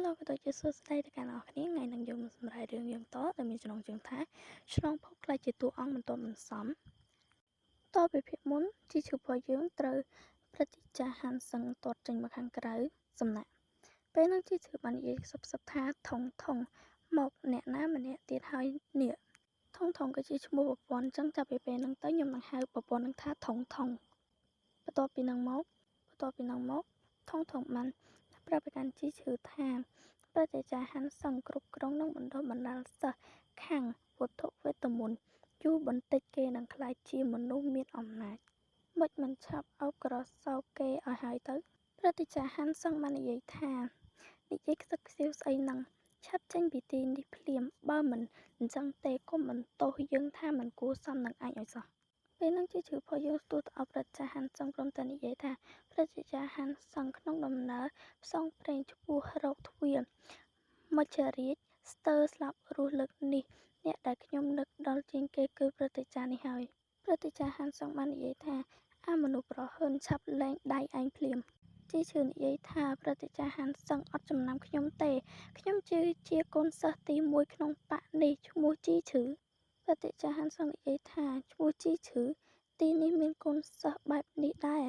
Hello ក៏ដូចជាសួស្តីទៅកាន់អ្នកនរគ្នាថ្ងៃនេះយើងនឹងសម្រាយរឿងយើងតដែលមានចំណងជើងថាឆ្លងភពខ្លាចជាតួអង្គបន្ទាប់បន្សំតពីភាគមុនជីឈឺរបស់យើងត្រូវព្រឹទ្ធាចារ្យហាន់សឹងទាត់ចេញមកខាងក្រៅសំណាក់ពេលនោះជីឈឺបាននិយាយសឹបថាថងមកអ្នកណាម្នាក់ទៀតហើយនេះថងគឺជាឈ្មោះប្រព័ន្ធអញ្ចឹងចាប់ពីពេលហ្នឹងទៅខ្ញុំនឹងហៅប្រព័ន្ធហ្នឹងថាថងបន្ទាប់ពីហ្នឹងមកថងបានប្រាប់ប្រកាន់ជីឈឺថាព្រឹទ្ធាចារ្យហាន់សឹងគ្រប់គ្រងនឹងបណ្ដុះបណ្ដាលសិស្សខាងវត្ថុវេទមន្តយូរបន្តិចគេនឹងក្លាយជាមនុស្សមានអំណាចមិនឆាប់អោបក្រសោបគេឲ្យហើយទៅព្រឹទ្ធាចារ្យហាន់សឹងបាននិយាយថានិយាយខ្សឹកខ្សៀវស្អីហ្នឹងឆាប់ចេញពីទីនេះភ្លាមបើមិនអញ្ចឹងទេកុំបន្ទោសយើងថាមិនគួរសមនឹងអញឲ្យសោះពេលហ្នឹងជាជ្រឿរបស់យើងស្ទុះទៅអបព្រឹទ្ធាចារ្យហាន់សឹងព្រមតែនិយាយថាព្រឹទ្ធាចារ្យហាន់សឹងក្នុងដំណើរផ្សងព្រេងឆ្ពោះរកទ្វារមច្ចរាជស្ទើរស្លាប់រស់លើកនេះអ្នកដែលខ្ញុំនឹកដល់ជាងគេគឺព្រឹទ្ធាចារ្យនេះហើយព្រឹទ្ធាចារ្យហាន់សឹងបាននិយាយថាអាមនុស្សប្រហើនឆាប់លែងដៃឯងភ្លាមជីឈឺនិយាយថាព្រឹទ្ធាចារ្យហាន់សឹងអត់ចំណាំខ្ញុំទេខ្ញុំជាកូនសិស្សទី1ក្នុងបកនេះឈ្មោះជីឈឺព្រឹទ្ធាចារ្យហាន់សឹងនិយាយថាឈ្មោះជីឈឺទីនេះមានកូនសិស្សបែបនេះដែរ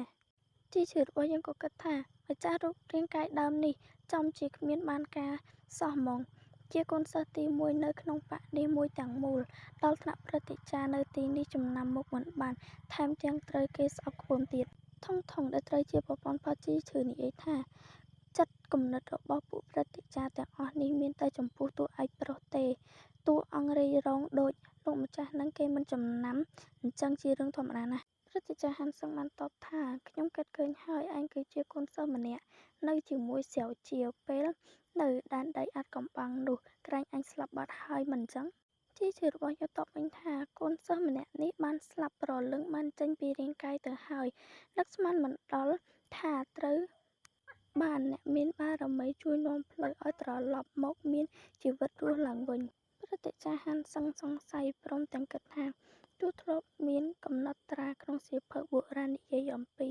ជីឈឺរបស់យើងក៏គិតថាម្ចាស់រូបរាងកាយដើមនេះចំជាគ្មានបានការសោះហ្មងជាកូនសិស្សទី1នៅក្នុងបកនេះមួយទាំងមូលដល់ថ្នាក់ព្រឹទ្ធាចារ្យនៅទីនេះចំណាំមុខមិនបានថែមទាំងត្រូវគេស្អប់ខ្ពើមទៀតថងដែលត្រូវជាប្រព័ន្ធផជីឈឺនិយាយថាចិត្តគំនិតរបស់ពួកព្រឹទ្ធាចារ្យទាំងអស់នេះមានតែចំពោះតួឯកប្រុសទេតួអង្គរាយរងដូចលោកម្ចាស់នឹងគេមិនចំណាំអញ្ចឹងជារឿងធម្មតាណាស់ព្រឹទ្ធាចារ្យហាន់សឹងបានតបថាខ្ញុំគិតឃើញហើយឯងគឺជាកូនសិស្សម្នាក់នៅជាមួយស្រាវជ្រាវពេលនៅដែនដីអាថ៌កំបាំងនោះក្រែងអញស្លាប់បាត់ហើយមិនអញ្ចឹងជីឈឺរបស់យើងតបវិញថាកូនសិស្សម្នាក់នេះបានស្លាប់ព្រលឹងបានចេញពីរាងកាយទៅហើយនឹកស្មានមិនដល់ថាត្រូវបានអ្នកមានបារមីជួយនាំផ្លូវឲ្យត្រឡប់មកមានជីវិតរស់ឡើងវិញព្រឹទ្ធាចារ្យហាន់សឹងសង្ស័យព្រមទាំងគិតថាទោះធ្លាប់មានកំណត់ត្រាក្នុងសៀវភៅបុរាណនិយាយអំពី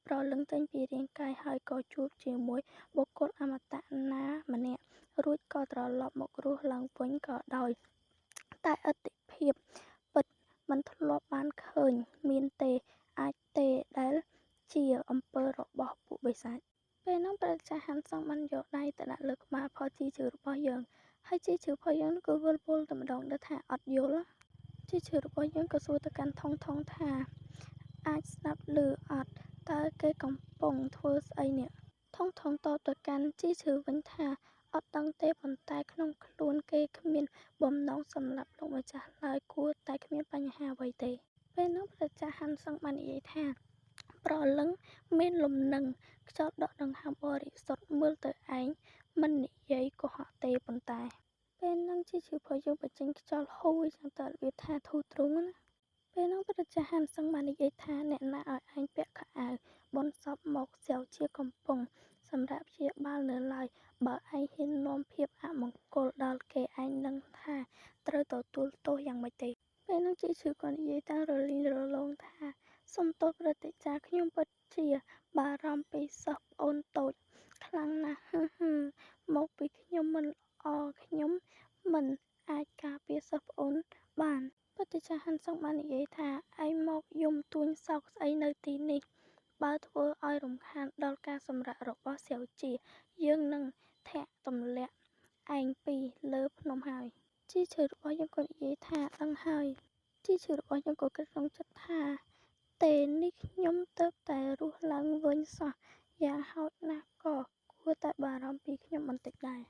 ព្រលឹងចេញពីរាងកាយហើយក៏ជួបជាមួយបុគ្គលអមតៈណាម្នាក់រួចក៏ត្រឡប់មករស់ឡើងវិញក៏ដោយតែឥទ្ធិភាពពិតមិនធ្លាប់បានឃើញមានទេអាចទេដែលជាអំពើរបស់ពួកបិសាចពេលនោះព្រះចាស់ហាន់សឹងបានយកដៃទៅដាក់លើក្បាលផជីឈឺរបស់យើងហើយជីឈឺរបស់យើងក៏វិលវល់តែម្ដងទៅថាអត់យល់ជីឈឺរបស់យើងក៏សួរទៅកាន់ថងថាអាចស្ដាប់ឮអត់តើគេកំពុងធ្វើស្អីនេះថងតបទៅកាន់ជីឈឺវិញថាអត់ដឹងទេប៉ុន្តែក្នុងខ្លួនគេគ្មានបំណងសម្លាប់លោកម្ចាស់ឡើយគួរតែគ្មានបញ្ហាអ្វីទេពេលនោះព្រះចាស់ហាន់សឹងបាននិយាយថាប្រលឹងមានលំនឹងខ្យល់ដកដង្ហើមបរិសុទ្ធមើលទៅឯងមិននិយាយកុហកទេប៉ុន្តែពេលហ្នឹងជីឈឺរបស់យើងបញ្ចេញខ្យល់ហូរយ៉ាងទៅរបៀបថាធូរទ្រូងណាពេលនោះព្រះចាស់ហាន់សឹងបាននិយាយថាអ្នកណាឲ្យឯងពាក់ខោអាវបនសពមកស្រាវជាកំពុងសម្រាប់ព្យាបាលនៅឡើយបើឯងហ៊ាននាំភាពអមង្គលដល់គេឯងនឹងថាត្រូវទទួលទោសយ៉ាងម៉េចទេពេលនោះជីឈឺក៏និយាយតាំងរលីងរលោងថាសុំទោសព្រឹទ្ធាចារ្យខ្ញុំពិតជាបារម្ភពីសិស្សប្អូនតូចខ្លាំងណាស់មកពីខ្ញុំមិនល្អខ្ញុំមិនអាចការពារសិស្សប្អូនបានព្រឹទ្ធាចារ្យហាន់សឹងបាននិយាយថាឯងមកយំទួញសោកស្អីនៅទីនេះបើធ្វើឲ្យរំខានដល់ការសម្រាករបស់ស្រាវជ្រាវយើងនឹងធាក់ទម្លាក់ឯងពីលើភ្នំហើយជីឈឺរបស់យើងក៏និយាយថាដឹងហើយជីឈឺរបស់យើងក៏គិតក្នុងចិត្តថាទេនេះខ្ញុំទើបតែរស់ឡើងវិញសោះយ៉ាងហោចណាស់ក៏គួរតែបារម្ភពីខ្ញុំបន្តិចដែរ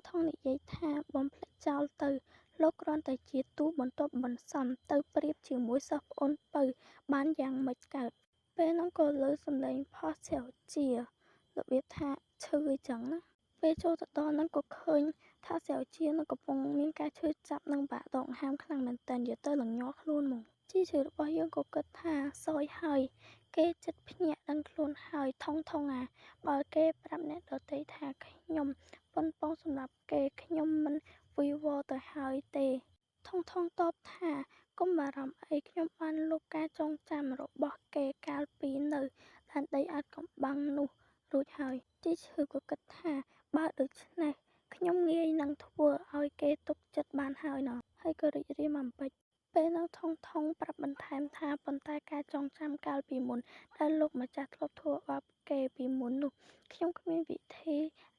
ថងនិយាយថាបំភ្លេចចោលទៅលោកគ្រាន់តែជាទូបន្ទាប់បន្សំទៅប្រៀបជាមួយសិស្សប្អូនពៅបានយ៉ាងម៉េចកើតពេលនោះក៏លើសំឡេងផុសស្រាវជ្រាវរបៀបថាឈឺអីចឹងណាពេលចូលទៅដល់ហ្នឹងក៏ឃើញថាស្រាវជ្រាវនឹងកំពុងមានការឈឺចាប់នឹងបាក់ដង្ហើមខ្លាំងមែនទែនយកទៅលញ័រខ្លួនហ្មងជីឈឺរបស់យើងក៏គិតថាសយហើយគេចិត្តភ្ញាក់ដឹងខ្លួនហើយថងបើគេប្រាប់អ្នកដទៃថាខ្ញុំប៉ុនប៉ងសម្រាប់គេខ្ញុំមិនវីវរទៅហើយទេថងតបថាកុំបារម្ភអីខ្ញុំបានលុបការចងចាំរបស់គេកាលពីនៅដែនដីអាថ៌កំបាំងនោះរួចហើយជីឈឺក៏គិតថា បើដូច្នេះខ្ញុំងាយនឹងធ្វើឲ្យគេទុកចិត្តបានហើយណោះហើយក៏រីករាយមកពេចពេលនោះថងប្រាប់បន្ថែមថាប៉ុន្តែការចងចាំកាលពីមុនដែលលោកម្ចាស់ធ្លាប់ធ្វើបាបគេពីមុននោះខ្ញុំគ្មានវិធី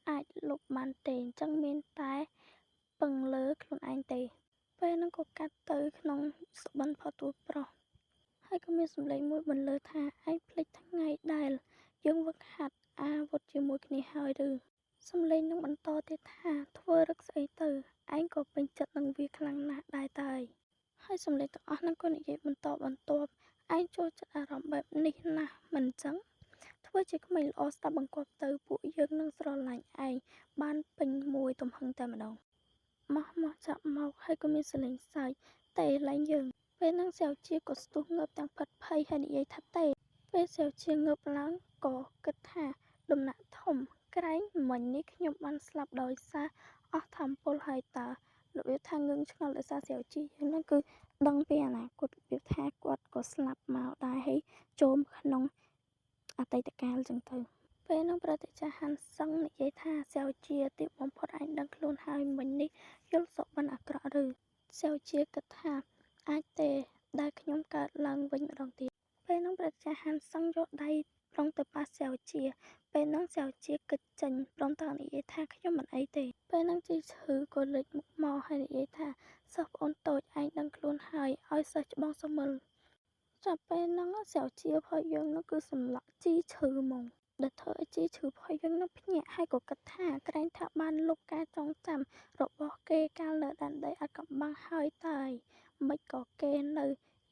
អាចលុបបានទេអញ្ចឹងមានតែពឹងលើខ្លួនឯងទេពេលនោះក៏កាត់ទៅក្នុងសុបិនផុសទួប្រុសហើយក៏មានសម្លេងមួយបន្លឺថាឯងភ្លេចថ្ងៃដែលយើងវឹកហាត់អាវុធជាមួយគ្នាហើយឬសម្លេងនឹងបន្តទៀតថាធ្វើរឹកស្អីទៅឯងក៏ពេញចិត្តនឹងវាខ្លាំងណាស់ដែរតើហើយសម្លេងទាំងអស់ហ្នឹងក៏និយាយបន្តបន្ទាប់ឯងចូលចិត្តអារម្មណ៍បែបនេះណាស់មិនចឹងធ្វើជាក្មេងល្អស្ដាប់បង្គាប់ទៅពួកយើងនឹងស្រឡាញ់ឯងបានពេញមួយទំហឹងតែម្ដងមកចាប់មកហើយក៏មានសលេងសើចតែឡើងយើងពេលហ្នឹងសៅជាក៏ស្ទុះងើបទាំងផិតភ័យហើយនិយាយថាទេពេលសៅជាងើបឡើងក៏គិតថាដំណាក់ធំក្រែងមិញនេះខ្ញុំបានស្លាប់ដោយសារអស់ធម្មពលហើយតើរបៀបថាងឹងឆ្ងល់ដោយសារសៅជាយើងហ្នឹងគឺដឹងពីអនាគតរបៀបថាគាត់ក៏ស្លាប់មកដែរហើយចូលក្នុងអតីតកាលចឹងទៅពេលនោះប្រតិចាហាន់សឹងនិយាយថាសៅជាទីបំផុតឯងដឹងខ្លួនហើយមិញនេះយល់សុបិនអាក្រក់ឬសៅជាគិតថាអាចទេដែលខ្ញុំកើតឡើងវិញម្ដងទៀតពេលនោះប្រតិចាហាន់សឹងយកដៃប្រុងទៅប៉ះសៅជាពេលនោះសៅជាគិតចេញព្រមទាំងនិយាយថាខ្ញុំមិនអីទេពេលនោះជីឈឺក៏លេចមុខមកហើយនិយាយថាសិស្សប្អូនតូចឯងដឹងខ្លួនហើយឲ្យសិស្សច្បងសុំមើលចាប់ពេលហ្នឹងសៅជាផុសយើងនោះគឺសម្លាក់ជីឈឺហ្មងដែលធ្វើឲ្យជីឈឺផុសយើងនោះភ្ញាក់ហើយក៏គិតថាក្រែងថាបានលុបការចងចាំរបស់គេកាលនៅដែនដីអាថ៌កំបាំងហើយតើមិនក៏គេនៅ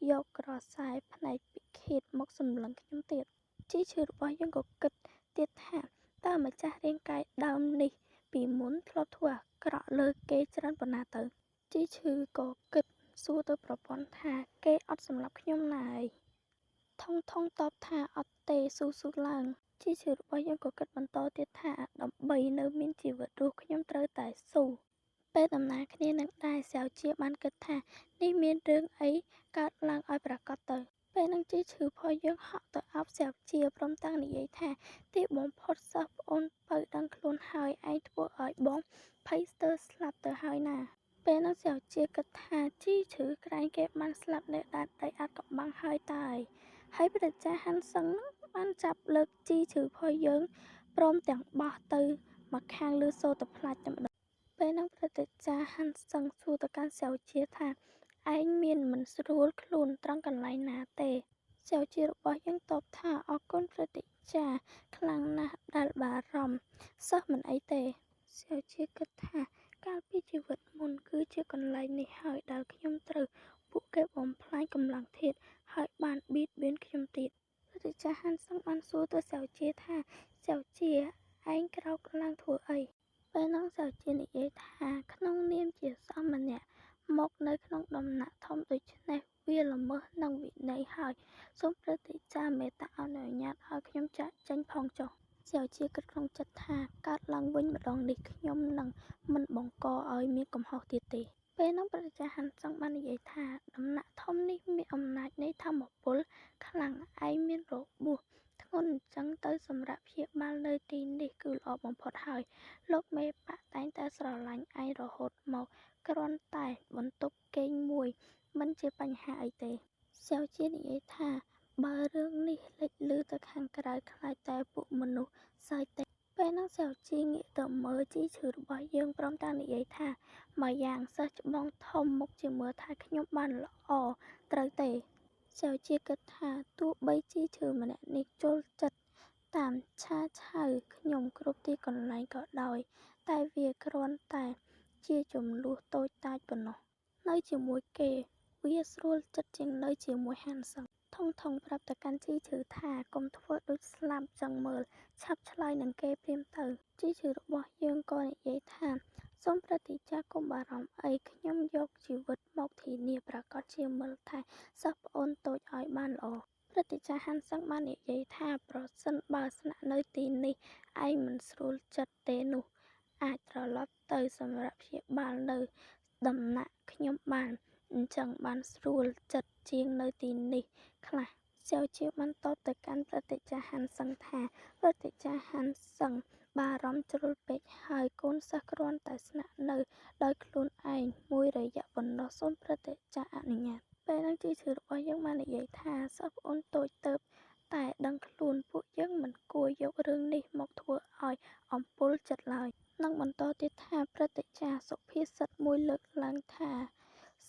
យកក្រសែផ្នែកពិឃាតមកសម្លឹងខ្ញុំទៀតជីឈឺរបស់យើងក៏គិតទៀតថាតើម្ចាស់រាងកាយដើមនេះពីមុនធ្លាប់ធ្វើអាក្រក់លើគេច្រើនប៉ុណ្ណាទៅជីឈឺក៏គិតសួរទៅប្រពន្ធថាគេអត់សម្លាប់ខ្ញុំណាយថងតបថាអត់ទេស៊ូឡើងជីឈឺរបស់យើងក៏គិតបន្តទៀតថាដើម្បីនៅមានជីវិតរស់ខ្ញុំត្រូវតែស៊ូពេលដំណើរគ្នានឹងដែរសៅជាបានគិតថានេះមានរឿងអីកើតឡើងឲ្យប្រាកដទៅពេលនឹងជីឈឺផុសយើងហក់ទៅអោបសៅជាព្រមទាំងនិយាយថាទីបំផុតសិស្សប្អូនបើដឹងខ្លួនហើយឯងធ្វើឲ្យបងភ័យស្ទើរស្លាប់ទៅហើយណាពេលនោះសៅជាគិតថាជីឈឺក្រែងគេបានស្លាប់នៅដែនដីអាថ៌កំបាំងហើយតើហើយព្រះចាហាន់សឹងបានចាប់លើកជីឈឺផុសយើងព្រមទាំងបោះទៅមកខាងលើសូត្រផ្លាច់តែម្ដងពេលហ្នឹងព្រឹទ្ធាចារ្យហាន់សឹងសួរទៅកាន់សៅជាថាឯងមានមិនស្រួលខ្លួនត្រង់កន្លែងណាទេសៅជារបស់យើងតបថាអរគុណព្រឹទ្ធាចារ្យខ្លាំងណាស់ដែលបារម្ភសិស្សមិនអីទេសៅជាគិតថាកាលពីជីវិតមុនគឺជាកន្លែងនេះហើយដែលខ្ញុំត្រូវពួកគេបំផ្លាញកម្លាំងធាតុហើយបានបៀតបៀនខ្ញុំទៀតព្រឹទ្ធាចារ្យហាន់សឹងបានសួរទៅសៅជាថាសៅជាឯងក្រោកឡើងធ្វើអីពេលនោះសៅជានិយាយថាក្នុងនាមជាសិស្សម្នាក់មកនៅក្នុងដំណាក់ធំដូច្នេះវាល្មើសនឹងវិន័យហើយសូមព្រឹទ្ធាចារ្យមេត្តាអនុញ្ញាតឲ្យខ្ញុំចាកចេញផងចុះសៅជាគិតក្នុងចិត្តថាកើតឡើងវិញម្ដងនេះខ្ញុំនឹងមិនបង្កឲ្យមានកំហុសទៀតទេពេលនោះព្រះចាហាន់សឹងបាននិយាយថាដំណាក់ធំនេះមានអំណាចនៃធម្មពលខ្លាំងឯងមានរបួសធ្ងន់អញ្ចឹងទៅសម្រាប់ព្យាបាលនៅទីនេះគឺល្អបំផុតហើយលោកមេបាក់តែងតែស្រឡាញ់ឯងរហូតមកគ្រាន់តែបន្ទប់គេងមួយមិនជាបញ្ហាអីទេសៅជានិយាយថាបើរឿងនេះលេចឮទៅខាងក្រៅខ្លាចតែពួកមនុស្សសើចទេពេលនោះសៅជាងាកទៅមើលជីឈឺរបស់យើងព្រមទាំងនិយាយថាមួយយ៉ាងសិស្សច្បងធំមុខជាមើលថាខ្ញុំបានល្អត្រូវទេសៅជាគិតថាទោះបីជីឈឺម្នាក់នេះចូលចិត្តតាមឆាឆៅខ្ញុំគ្រប់ទីកន្លែងក៏ដោយតែវាគ្រាន់តែជាចំនួនតូចតាចប៉ុណ្ណោះនៅជាមួយគេវាស្រួលចិត្តជាងនៅជាមួយហាន់សឹងថងប្រាប់ទៅកាន់ជីឈឺថាកុំធ្វើដូចស្លាប់ចឹងមើលឆាប់ឆ្លើយនឹងគេព្រាមទៅជីឈឺរបស់យើងក៏និយាយថាសូមព្រឹទ្ធាចារ្យកុំបារម្ភអីខ្ញុំយកជីវិតមកធានាប្រាកដជាមើលថែសិស្សប្អូនតូចឲ្យបានល្អព្រឹទ្ធាចារ្យហាន់សឹងបាននិយាយថាប្រសិនបើស្នាក់នៅទីនេះឯងមិនស្រួលចិត្តទេនោះអាចត្រឡប់ទៅសម្រាប់ព្យាបាលនៅដំណាក់ខ្ញុំបានអញ្ចឹងបានស្រួលចិត្តជាងនៅទីនេះខ្លះសៅជាបានតបទៅកាន់ព្រឹទ្ធាចារ្យហាន់សឹងថាព្រឹទ្ធាចារ្យហាន់សឹង បារម្ភជ្រុលពេកហើយកូនសិស្សគ្រាន់តែស្នាក់នៅដោយខ្លួនឯងមួយរយៈប៉ុណ្ណោះសូមព្រឹទ្ធាចារ្យអនុញ្ញាតពេលហ្នឹងជីជ្រូរបស់យើងបាននិយាយថាសិស្សប្អូនតូចទើបតែដឹងខ្លួនពួកយើងមិនគួរយករឿងនេះមកធ្វើឲ្យអំពុលចិត្តឡើយនិងបន្តទៀតថាព្រឹទ្ធាចារ្យសុភាសិតមួយលើកឡើងថា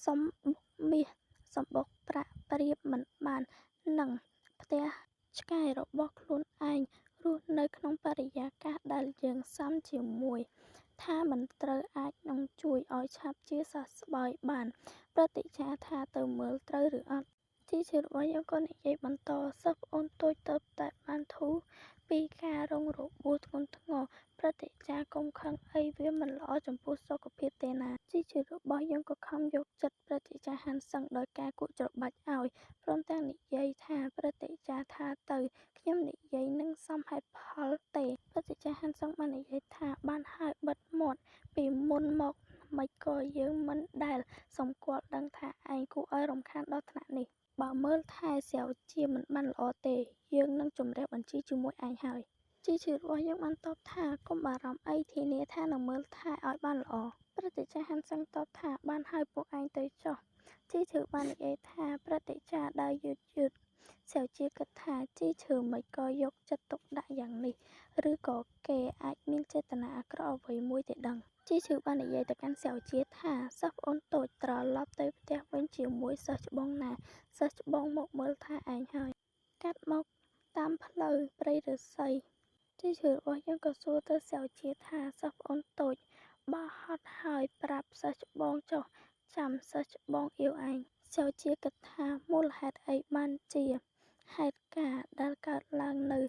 សំបុកមាសសំបុកប្រាក់ប្រៀបមិនបាននឹងផ្ទះឆ្កែរបស់ខ្លួនឯងរស់នៅក្នុងបរិយាកាសដែលយើងស៊ាំជាមួយថាមិនត្រូវអាចនឹងជួយឲ្យឆាប់ជាសះស្បើយបានព្រឹទ្ធាចារ្យថាទៅមើលត្រូវឬអត់ជីជ្រូរបស់យើងក៏និយាយបន្តសិស្សប្អូនតូចទើបតែបានធូរពីការរងរបួសធ្ងន់ធ្ងរព្រឹទ្ធាចារ្យកុំខឹងអីវាមិនល្អចំពោះសុខភាពទេណាជីជ្រូរបស់យើងក៏ខំយកចិត្តព្រឹទ្ធាចារ្យហាន់សឹងដោយការគក់ច្របាច់ឲ្យព្រមទាំងនិយាយថាព្រឹទ្ធាចារ្យថាទៅខ្ញុំនិយាយនឹងសមហេតុផលទេព្រឹទ្ធាចារ្យហាន់សឹងបាននិយាយថាបានហើយបិទមាត់ពីមុនមកមិនក៏យើងមិនដែលសម្គាល់ដឹងថាឯងគួរឲ្យរំខានដល់ថ្នាក់នេះបើមើលថែស្រាវជាមិនបានល្អទេយើងនឹងជំរះបញ្ជីជាមួយឯងហើយជីជ្រូរបស់យើងបានតបថាកុំបារម្ភអីធានាថានឹងមើលថែឲ្យបានល្អព្រឹទ្ធាចារ្យហាន់សឹងតបថាបានហើយពួកឯងទៅចុះជីជ្រូបាននិយាយថាព្រឹទ្ធាចារ្យដើរយឺតស្រាវជាគិតថាជីជ្រូមិនក៏យកចិត្តទុកដាក់យ៉ាងនេះឬក៏គេអាចមានចេតនាអាក្រក់អ្វីមួយទេដឹងជីជ្រូបាននិយាយទៅកាន់ស្រាវជាថាសិស្សប្អូនតូចត្រឡប់ទៅផ្ទះវិញជាមួយសិស្សច្បងណាសិស្សច្បងមកមើលថាឯងហើយកាត់មកតាមផ្លូវព្រៃឫស្សីជីជ្រូរបស់យើងក៏សួរទៅស្រាវជាថាសិស្សប្អូនតូចបោះហត់ហើយប្រាប់សិស្សច្បងចុះចាំសិស្សច្បងអៀវឯងស្រាវជាគិតថាមូលហេតុអីបានជាហេតុការណ៍ដែលកើតឡើងនៅ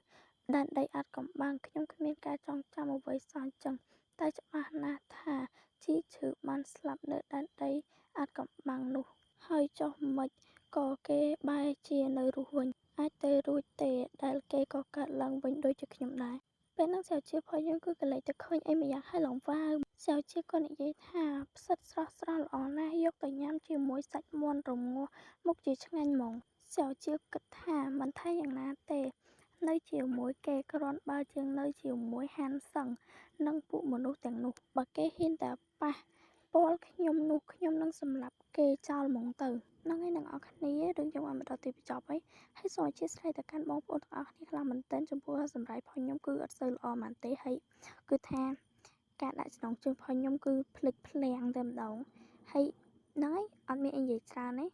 ដែនដីអាថ៌កំបាំងខ្ញុំគ្មានការចងចាំអ្វីសោះអញ្ចឹងតែច្បាស់ណាស់ថាជីជ្រូបានស្លាប់នៅដែនដីអាថ៌កំបាំងនោះហើយចុះម៉េចក៏គេបែរជានៅរស់វិញអាចទៅរួចទេដែលគេក៏កើតឡើងវិញដូចជាខ្ញុំដែរពេលហ្នឹងស្រាវជាផងយើងគឺកលេចទៅឃើញអីម្យ៉ាងហើយឡងវ៉ាវស្រាវជាក៏និយាយថាផ្សិតស្រស់ល្អណាស់យកទៅញ៉ាំជាមួយសាច់មាន់រងាស់មុខជាឆ្ងាញ់ហ្មងស្រាវជាគិតថាមិនថាយ៉ាងណាទេនៅជាមួយគេគ្រាន់បើយើងនៅជាមួយហាន់សឹងនិងពួកមនុស្សទាំងនោះបើគេហ៊ានតែប៉ះពាល់ខ្ញុំនោះខ្ញុំនឹងសម្លាប់គេចោលហ្មងទៅហ្នឹងហើយអ្នកនរគ្នារឿងខ្ញុំបានមកដល់ទីបញ្ចប់ហើយសូមអធិស្ឋានទៅកាន់បងប្អូនទាំងអស់គ្នាខ្លាំងមែនទែនចំពោះសម្រាប់ផងខ្ញុំគឺអត់សូវល្អមែនទេហើយគឺថាការដាក់ចំណងជើងផងខ្ញុំគឺភ្លេចភ្លាំងតែម្ដងហើយហ្នឹងហើយអត់មានអីនិយាយច្រើនទេ